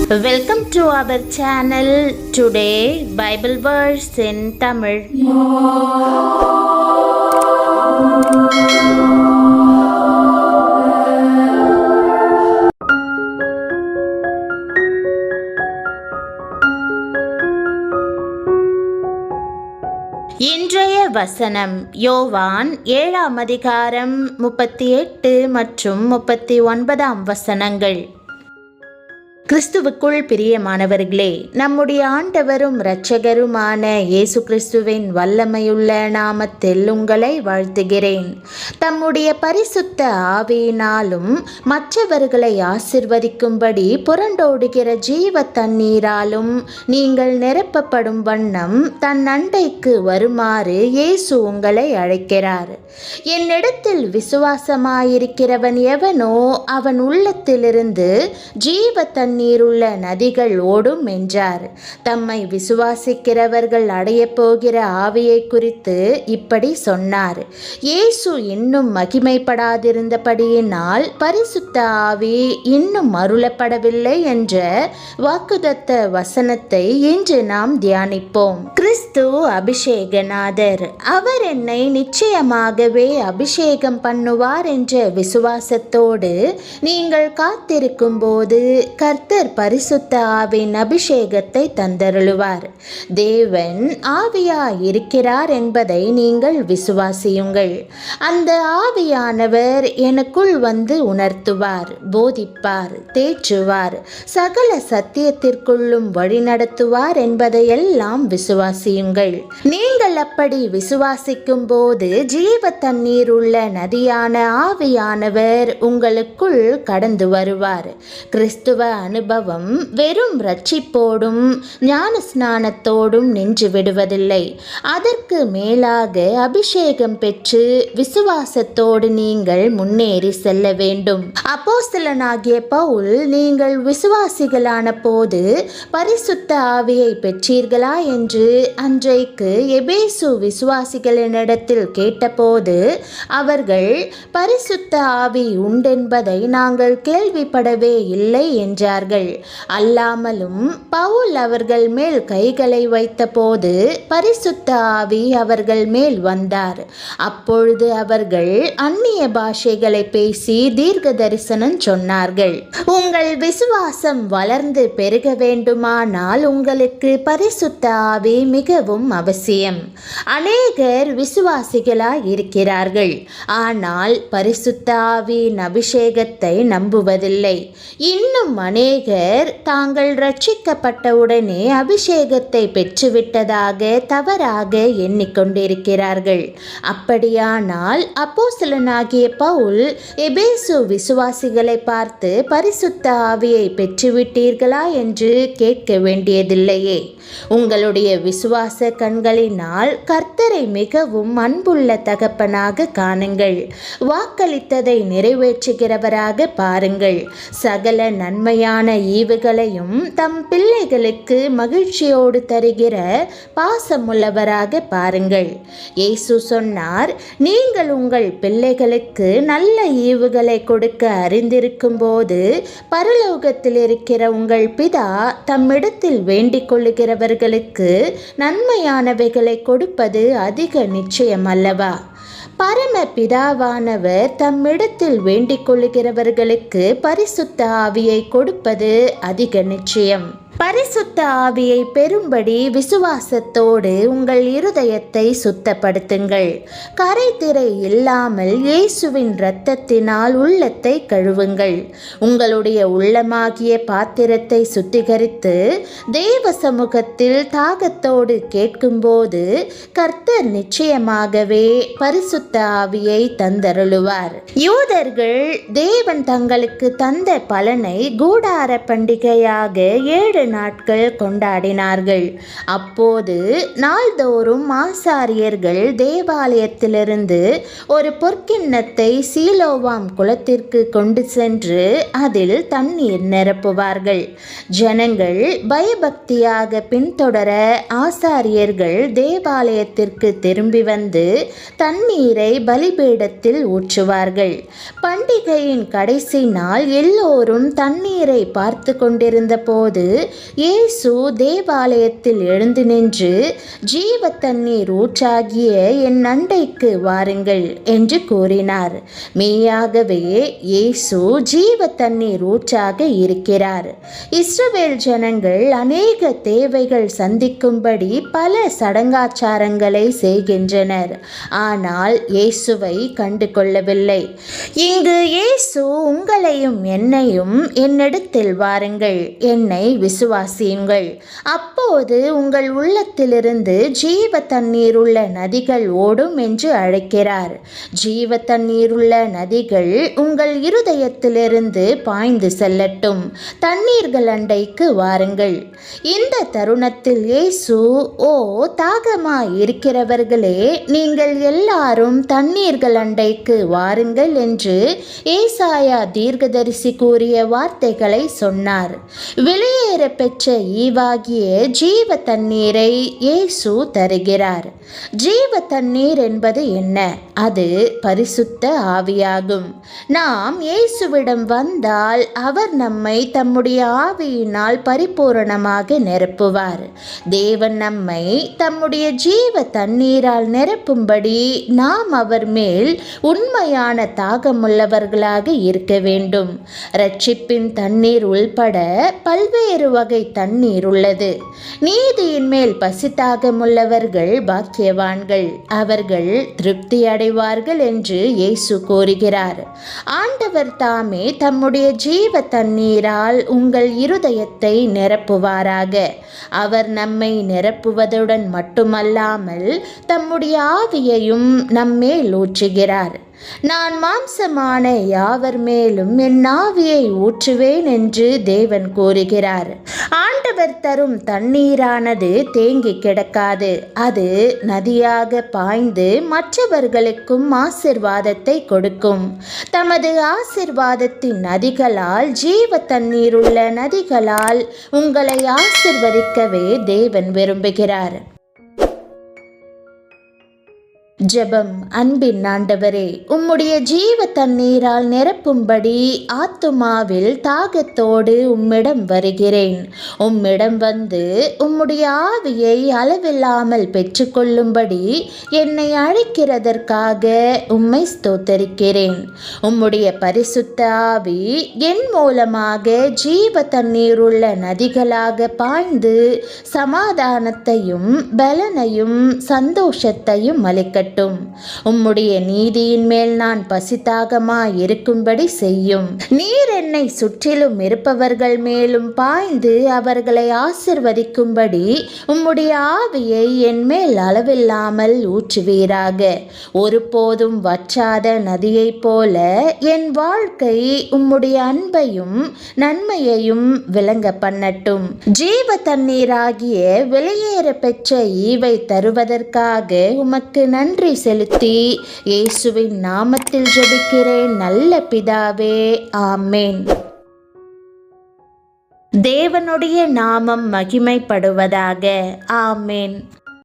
Welcome to our channel. Today Bible verse in Tamil. இன்றைய வசனம் யோவான் 7ஆம் அதிகாரம் 38 மற்றும் 39ஆம் வசனங்கள். கிறிஸ்துவுக்குள் பிரியமானவர்களே, நம்முடைய ஆண்டவரும் இரட்சகருமான இயேசு கிறிஸ்துவின் வல்லமையுள்ள நாமத்தில் உங்களை வாழ்த்துகிறேன். தம்முடைய பரிசுத்த ஆவியினாலும் மற்றவர்களை ஆசிர்வதிக்கும்படி புரண்டோடுகிற ஜீவ தண்ணீராலும் நீங்கள் நிரப்பப்படும் வண்ணம் தன் அண்டைக்கு வருமாறு இயேசு உங்களை அழைக்கிறார். என்னிடத்தில் விசுவாசமாயிருக்கிறவன் எவனோ அவன் உள்ளத்திலிருந்து ஜீவ நீருள்ள நதிகள் ஓடும் என்றார். தம்மை விசுவாசிக்கிறவர்கள் அடைய போகிற ஆவியை குறித்து இப்படி சொன்னார். இயேசு இன்னும் மகிமைப்படாதிருந்தபடியினால் பரிசுத்த ஆவி இன்னும் அருளப்படவில்லை என்ற வாக்குதத்த வசனத்தை இன்று நாம் தியானிப்போம். கிறிஸ்து அபிஷேகநாதர். அவர் என்னை நிச்சயமாகவே அபிஷேகம் பண்ணுவார் என்ற விசுவாசத்தோடு நீங்கள் காத்திருக்கும் போது கர்த்தர் பரிசுத்த ஆவியின் அபிஷேகத்தை தந்தருளுவார். தேவன் ஆவியாய் இருக்கிறார் என்பதை நீங்கள் விசுவாசியுங்கள். அந்த ஆவியானவர் எனக்குள் வந்து உணர்த்துவார், போதிப்பார், தேற்றுவார், சகல சத்தியத்திற்குள்ளும் வழிநடத்துவார் என்பதையெல்லாம் விசுவாசியுங்கள். நீங்கள் அப்படி விசுவாசிக்கும் போது ஜீவ தண்ணீர் உள்ள நதியான ஆவியானவர் உங்களுக்குள் கடந்து வருவார். கிறிஸ்துவ அனுபவம் வெறும் ரட்சிப்போடும் ஞான ஸ்நானத்தோடும் நின்று விடுவதில்லை. அதற்கு மேலாக அபிஷேகம் பெற்று விசுவாசத்தோடு நீங்கள் முன்னேறி செல்ல வேண்டும். அப்போஸ்தலனாகிய பவுல், நீங்கள் விசுவாசிகளான போது பரிசுத்த ஆவியை பெற்றீர்களா என்று அன்றைக்கு எபேசு விசுவாசிகளினிடத்தில் கேட்டபோது அவர்கள் பரிசுத்த ஆவி உண்டென்பதை நாங்கள் கேள்விப்படவே இல்லை என்றார்கள். அல்லாமலும் பவுல் அவர்கள் மேல் கைகளை வைத்தபோது பரிசுத்த ஆவி அவர்கள் மேல் வந்தார். அப்பொழுது அவர்கள் அந்நிய பாஷைகளை பேசி தீர்க்க தரிசனம் சொன்னார்கள். உங்கள் விசுவாசம் வளர்ந்து பெருக வேண்டுமானால் உங்களுக்கு பரிசுத்த ஆவி மிகவும் அவசியம். அநேகர் விசுவாசிகளாய் இருக்கிறார்கள், ஆனால் பரிசுத்த ஆவியின் அபிஷேகத்தை நம்புவதில்லை. இன்னும் அநேகர் தாங்கள் ரட்சிக்கப்பட்டவுடனே அபிஷேகத்தை பெற்றுவிட்டதாக தவறாக எண்ணிக்கொண்டிருக்கிறார்கள். அப்படியானால் அப்போஸ்தலனாகிய பவுல் எபேசு விசுவாசிகளை பார்த்து பரிசுத்த ஆவியை பெற்றுவிட்டீர்களா என்று கேட்க வேண்டியதில்லையே. உங்களுடைய விசுவாச கண்களினால் கர்த்தரை மிகவும் அன்புள்ள தகப்பனாக காணுங்கள். வாக்களித்ததை நிறைவேற்றுகிறவராக பாருங்கள். சகல நன்மையான ஈவுகளையும் தம் பிள்ளைகளுக்கு மகிழ்ச்சியோடு தருகிற பாசமுள்ளவராக பாருங்கள். இயேசு சொன்னார், நீங்கள் உங்கள் பிள்ளைகளுக்கு நல்ல ஈவுகளை கொடுக்க அறிந்திருக்கும் போது பரலோகத்தில் இருக்கிற உங்கள் பிதா தம்மிடத்தில் வேண்டிக் கொள்ளுகிறவர்களுக்கு நன்மையானவைகளை கொடுப்பது அதிக நிச்சயம் அல்லவா? பரம பிதாவானவர் தம்மிடத்தில் வேண்டிக் கொள்ளுகிறவர்களுக்கு பரிசுத்த ஆவியை கொடுப்பது அதிக நிச்சயம். பரிசுத்த ஆவியை பெறும்படி விசுவாசத்தோடு உங்கள் இருதயத்தை சுத்தப்படுத்துங்கள். கரைதிரை இல்லாமல் இயேசுவின் இரத்தத்தினால் உள்ளத்தை கழுவுங்கள். உங்களுடைய உள்ளமாகிய பாத்திரத்தை சுத்திகரித்து தேவ சமூகத்தில் தாகத்தோடு கேட்கும்போது கர்த்தர் நிச்சயமாகவே பரிசுத்த ஆவியை தந்தருளுவார். யூதர்கள் தேவன் தங்களுக்கு தந்த பலனை கூடார பண்டிகையாக 7 நாட்கள் கொண்டாடினார்கள். அப்போது நாள்தோறும் ஆசாரியர்கள் தேவாலயத்திலிருந்து ஒரு பொற்கிண்ணத்தை சீலோவாம் குளத்திற்கு கொண்டு சென்று அதில் தண்ணீர் நிரப்புவார்கள். ஜனங்கள் பயபக்தியாக பின்தொடர ஆசாரியர்கள் தேவாலயத்திற்கு திரும்பி வந்து தண்ணீரை பலிபீடத்தில் ஊற்றுவார்கள். பண்டிகையின் கடைசி நாள் எல்லோரும் தண்ணீரை பார்த்து கொண்டிருந்த போது இயேசு தேவாலயத்தில் எழுந்து நின்று, ஜீவ தண்ணீர் ஊற்றாகிய என் அண்டைக்கு வாருங்கள் என்று கூறினார். மெய்யாகவே இயேசு ஜீவ தண்ணீர் ஊற்றாக இருக்கிறார். இஸ்ரவேல் ஜனங்கள் அநேக தேவைகள் சந்திக்கும்படி பல சடங்காச்சாரங்களை செய்கின்றனர். ஆனால் இயேசுவை கண்டு கொள்ளவில்லை. இங்கு இயேசு உங்களையும் என்னையும், என்னிடத்தில் வாருங்கள், என்னை விசுவாசியுங்கள், அப்போது உங்கள் உள்ளத்திலிருந்து ஜீவ தண்ணீருள்ள நதிகள் ஓடும் என்று அழைக்கிறார். ஜீவ தண்ணீருள்ள நதிகள் உங்கள் இருதயத்திலிருந்து பாய்ந்து செல்லட்டும். தண்ணீர்கள் அண்டைக்கு வாருங்கள். இந்த தருணத்தில் இயேசு, ஓ தாகமாய் இருக்கிறவர்களே, நீங்கள் எல்லாரும் தண்ணீர்கள் அண்டைக்கு வாருங்கள் என்று ஏசாயா தீர்க்கதரிசி கூறிய வார்த்தைகளை சொன்னார். வெளியேற பெற்ற ஈவாகிய ஜீவ தண்ணீரை இயேசு தருகிறார். ஜீவ தண்ணீர் என்பது என்ன? அது பரிசுத்த ஆவியாகும். நாம் இயேசுவிடம் வந்தால் அவர் நம்மை தம்முடைய ஆவியினால் பரிபூரணமாக நிரப்புவார். தேவன் நம்மை தம்முடைய ஜீவ தண்ணீரால் நிரப்பும்படி நாம் அவர் மேல் உண்மையான தாகமுள்ளவர்களாக இருக்க வேண்டும். இரட்சிப்பின் தண்ணீர் உள்பட பல்வேறு வகை தண்ணீர் உள்ளது. நீதியின் மேல் பசித்தாகமுள்ளவர்கள் பாக்கியவான்கள், அவர்கள் திருப்தி அடைவார்கள் என்று இயேசு கூறுகிறார். ஆண்டவர் தாமே தம்முடைய ஜீவ தண்ணீரால் உங்கள் இருதயத்தை நிரப்புவாராக. அவர் நம்மை நிரப்புவதுடன் மட்டுமல்லாமல் தம்முடைய ஆவியையும் நம்மேல் ஊற்றுகிறார். நான் மாம்சமான யாவர் மேலும் என் ஆவியை ஊற்றுவேன் என்று தேவன் கூறுகிறார். ஆண்டவர் தரும் தண்ணீரானது தேங்கி கிடக்காது. அது நதியாக பாய்ந்து மற்றவர்களுக்கும் ஆசிர்வாதத்தை கொடுக்கும். தமது ஆசிர்வாதத்தின் நதிகளால், ஜீவ தண்ணீருள்ள நதிகளால் உங்களை ஆசிர்வதிக்கவே தேவன் விரும்புகிறார். ஜெபம். அன்பின் ஆண்டவரே, உம்முடைய ஜீவ தண்ணீரால் நிரப்பும்படி ஆத்துமாவில் தாகத்தோடு உம்மிடம் வருகிறேன். உம்மிடம் வந்து உம்முடைய ஆவியை அளவில்லாமல் பெற்றுக்கொள்ளும்படி என்னை அழைக்கிறதற்காக உம்மை ஸ்தோத்தரிக்கிறேன். உம்முடைய பரிசுத்த ஆவி என் மூலமாக ஜீவ தண்ணீருள்ள நதிகளாக பாய்ந்து சமாதானத்தையும் பலனையும் சந்தோஷத்தையும் அளிக்கட்டும். உம்முடைய நீதியின் மேல் நான் பசிதாகமாய் இருக்கும்படி செய்யும். நீர் என்னை சுற்றிலும் இருப்பவர்கள் மேலும் பாய்ந்து அவர்களை ஆசிர்வதிக்கும்படி உம்முடைய ஆவியை என் மேல் அளவில்லாமல் ஊற்றுவீராக. ஒருபோதும் வற்றாத நதியைப் போல என் வாழ்க்கை உம்முடைய அன்பையும் நன்மையையும் விளங்க பண்ணட்டும். ஜீவ தண்ணீராகிய வெளியேற பெற்ற ஈவை தருவதற்காக உமக்கு நன்றி செலுத்தி இயேசுவின் நாமத்தில் ஜெபிக்கிறேன் நல்ல பிதாவே, ஆமேன். தேவனுடைய நாமம் மகிமைப்படுவதாக. ஆமேன்.